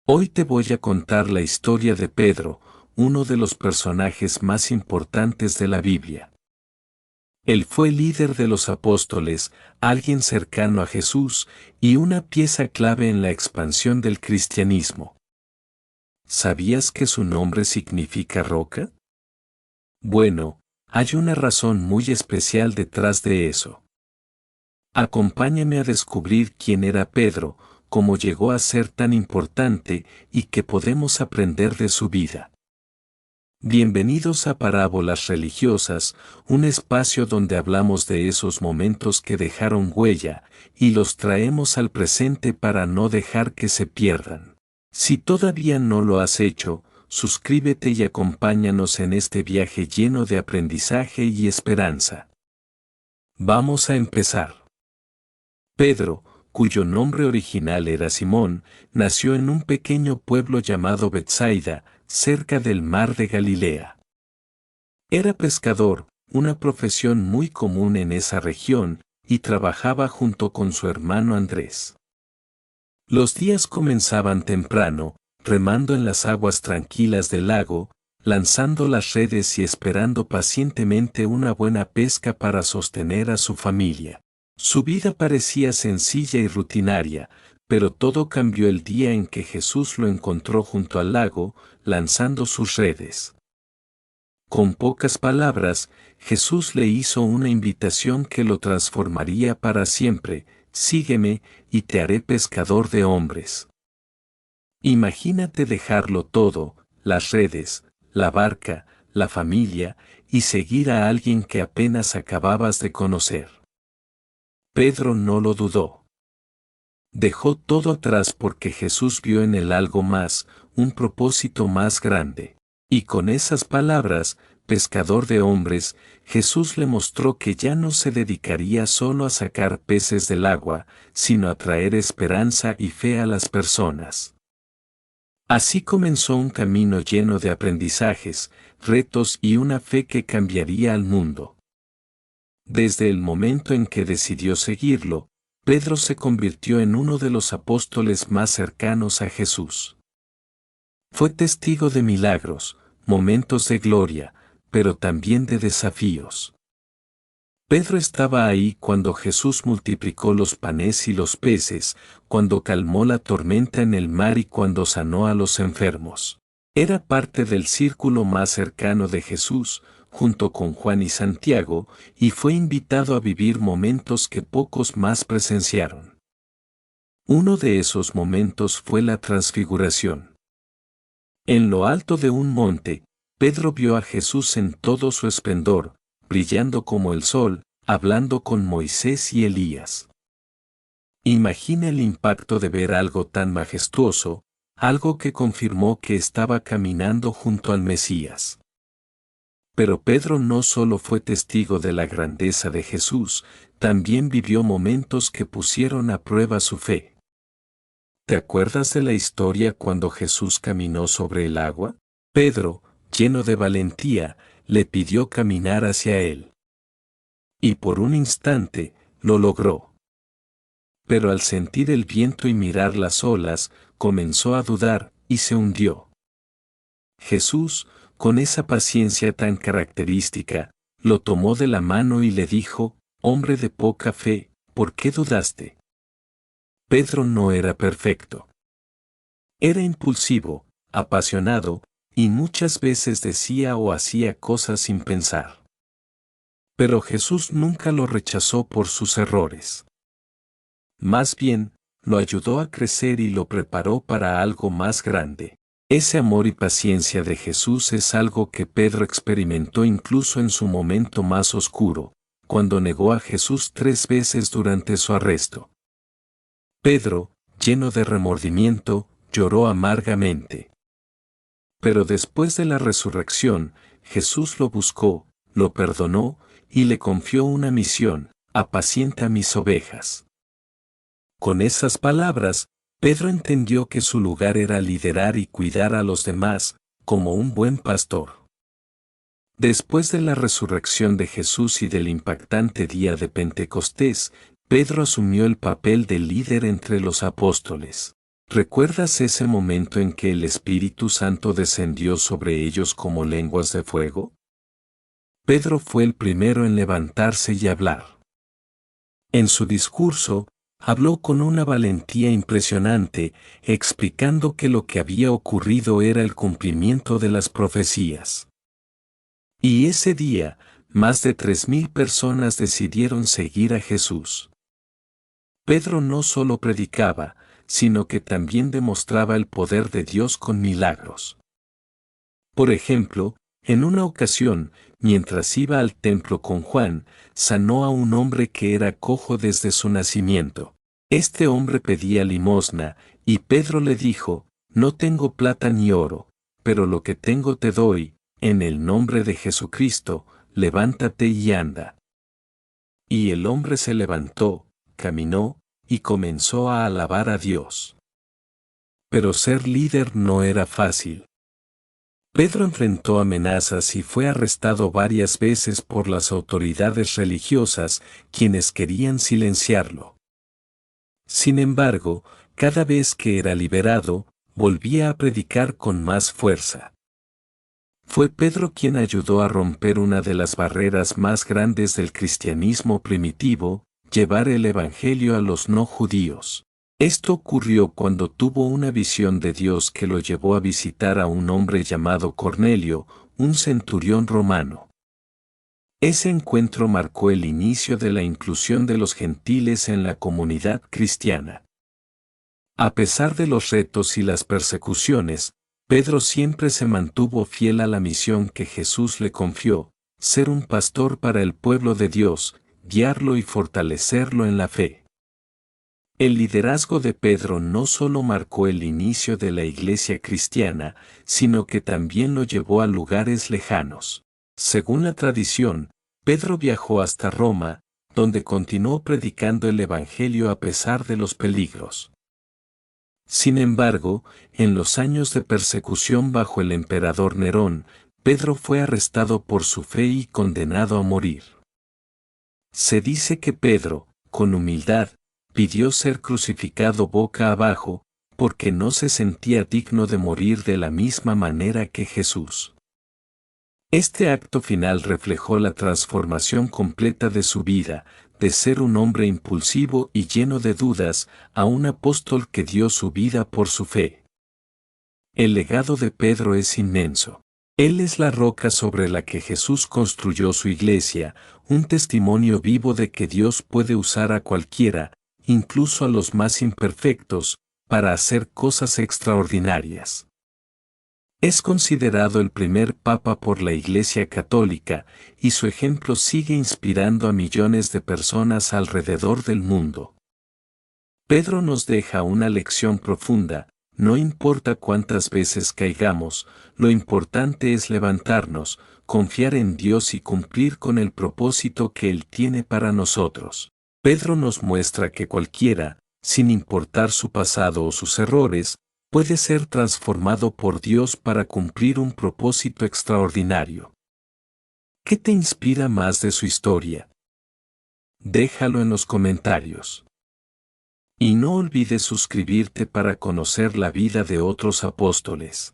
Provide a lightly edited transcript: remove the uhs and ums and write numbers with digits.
Hoy te voy a contar la historia de Pedro, uno de los personajes más importantes de la Biblia. Él fue líder de los apóstoles, alguien cercano a Jesús y una pieza clave en la expansión del cristianismo. ¿Sabías que su nombre significa roca? Bueno, hay una razón muy especial detrás de eso. Acompáñame a descubrir quién era Pedro, cómo llegó a ser tan importante y qué podemos aprender de su vida. Bienvenidos a Parábolas Religiosas, un espacio donde hablamos de esos momentos que dejaron huella y los traemos al presente para no dejar que se pierdan. Si todavía no lo has hecho, suscríbete y acompáñanos en este viaje lleno de aprendizaje y esperanza. Vamos a empezar. Pedro, cuyo nombre original era Simón, nació en un pequeño pueblo llamado Betsaida, cerca del mar de Galilea. Era pescador, una profesión muy común en esa región, y trabajaba junto con su hermano Andrés. Los días comenzaban temprano, remando en las aguas tranquilas del lago, lanzando las redes y esperando pacientemente una buena pesca para sostener a su familia. Su vida parecía sencilla y rutinaria, pero todo cambió el día en que Jesús lo encontró junto al lago, lanzando sus redes. Con pocas palabras, Jesús le hizo una invitación que lo transformaría para siempre: sígueme, y te haré pescador de hombres. Imagínate dejarlo todo, las redes, la barca, la familia, y seguir a alguien que apenas acababas de conocer. Pedro no lo dudó. Dejó todo atrás porque Jesús vio en él algo más, un propósito más grande. Y con esas palabras, pescador de hombres, Jesús le mostró que ya no se dedicaría solo a sacar peces del agua, sino a traer esperanza y fe a las personas. Así comenzó un camino lleno de aprendizajes, retos y una fe que cambiaría al mundo. Desde el momento en que decidió seguirlo, Pedro se convirtió en uno de los apóstoles más cercanos a Jesús. Fue testigo de milagros, momentos de gloria, pero también de desafíos. Pedro estaba ahí cuando Jesús multiplicó los panes y los peces, cuando calmó la tormenta en el mar y cuando sanó a los enfermos. Era parte del círculo más cercano de Jesús, junto con Juan y Santiago, y fue invitado a vivir momentos que pocos más presenciaron. Uno de esos momentos fue la transfiguración. En lo alto de un monte, Pedro vio a Jesús en todo su esplendor, brillando como el sol, hablando con Moisés y Elías. Imagina el impacto de ver algo tan majestuoso, algo que confirmó que estaba caminando junto al Mesías. Pero Pedro no solo fue testigo de la grandeza de Jesús, también vivió momentos que pusieron a prueba su fe. ¿Te acuerdas de la historia cuando Jesús caminó sobre el agua? Pedro, lleno de valentía, le pidió caminar hacia él. Y por un instante, lo logró. Pero al sentir el viento y mirar las olas, comenzó a dudar, y se hundió. Jesús, con esa paciencia tan característica, lo tomó de la mano y le dijo: «Hombre de poca fe, ¿por qué dudaste?». Pedro no era perfecto. Era impulsivo, apasionado, y muchas veces decía o hacía cosas sin pensar. Pero Jesús nunca lo rechazó por sus errores. Más bien, lo ayudó a crecer y lo preparó para algo más grande. Ese amor y paciencia de Jesús es algo que Pedro experimentó incluso en su momento más oscuro, cuando negó a Jesús 3 veces durante su arresto. Pedro, lleno de remordimiento, lloró amargamente. Pero después de la resurrección, Jesús lo buscó, lo perdonó, y le confió una misión: «Apacienta mis ovejas». Con esas palabras, Pedro entendió que su lugar era liderar y cuidar a los demás, como un buen pastor. Después de la resurrección de Jesús y del impactante día de Pentecostés, Pedro asumió el papel de líder entre los apóstoles. ¿Recuerdas ese momento en que el Espíritu Santo descendió sobre ellos como lenguas de fuego? Pedro fue el primero en levantarse y hablar. En su discurso, habló con una valentía impresionante, explicando que lo que había ocurrido era el cumplimiento de las profecías. Y ese día, más de 3.000 personas decidieron seguir a Jesús. Pedro no solo predicaba, sino que también demostraba el poder de Dios con milagros. Por ejemplo, en una ocasión, mientras iba al templo con Juan, sanó a un hombre que era cojo desde su nacimiento. Este hombre pedía limosna, y Pedro le dijo, «No tengo plata ni oro, pero lo que tengo te doy, en el nombre de Jesucristo, levántate y anda». Y el hombre se levantó, caminó, y comenzó a alabar a Dios. Pero ser líder no era fácil. Pedro enfrentó amenazas y fue arrestado varias veces por las autoridades religiosas, quienes querían silenciarlo. Sin embargo, cada vez que era liberado, volvía a predicar con más fuerza. Fue Pedro quien ayudó a romper una de las barreras más grandes del cristianismo primitivo, llevar el Evangelio a los no judíos. Esto ocurrió cuando tuvo una visión de Dios que lo llevó a visitar a un hombre llamado Cornelio, un centurión romano. Ese encuentro marcó el inicio de la inclusión de los gentiles en la comunidad cristiana. A pesar de los retos y las persecuciones, Pedro siempre se mantuvo fiel a la misión que Jesús le confió, ser un pastor para el pueblo de Dios, guiarlo y fortalecerlo en la fe. El liderazgo de Pedro no solo marcó el inicio de la iglesia cristiana, sino que también lo llevó a lugares lejanos. Según la tradición, Pedro viajó hasta Roma, donde continuó predicando el Evangelio a pesar de los peligros. Sin embargo, en los años de persecución bajo el emperador Nerón, Pedro fue arrestado por su fe y condenado a morir. Se dice que Pedro, con humildad, pidió ser crucificado boca abajo, porque no se sentía digno de morir de la misma manera que Jesús. Este acto final reflejó la transformación completa de su vida, de ser un hombre impulsivo y lleno de dudas, a un apóstol que dio su vida por su fe. El legado de Pedro es inmenso. Él es la roca sobre la que Jesús construyó su iglesia, un testimonio vivo de que Dios puede usar a cualquiera, incluso a los más imperfectos, para hacer cosas extraordinarias. Es considerado el primer papa por la Iglesia Católica, y su ejemplo sigue inspirando a millones de personas alrededor del mundo. Pedro nos deja una lección profunda: no importa cuántas veces caigamos, lo importante es levantarnos, confiar en Dios y cumplir con el propósito que Él tiene para nosotros. Pedro nos muestra que cualquiera, sin importar su pasado o sus errores, puede ser transformado por Dios para cumplir un propósito extraordinario. ¿Qué te inspira más de su historia? Déjalo en los comentarios. Y no olvides suscribirte para conocer la vida de otros apóstoles.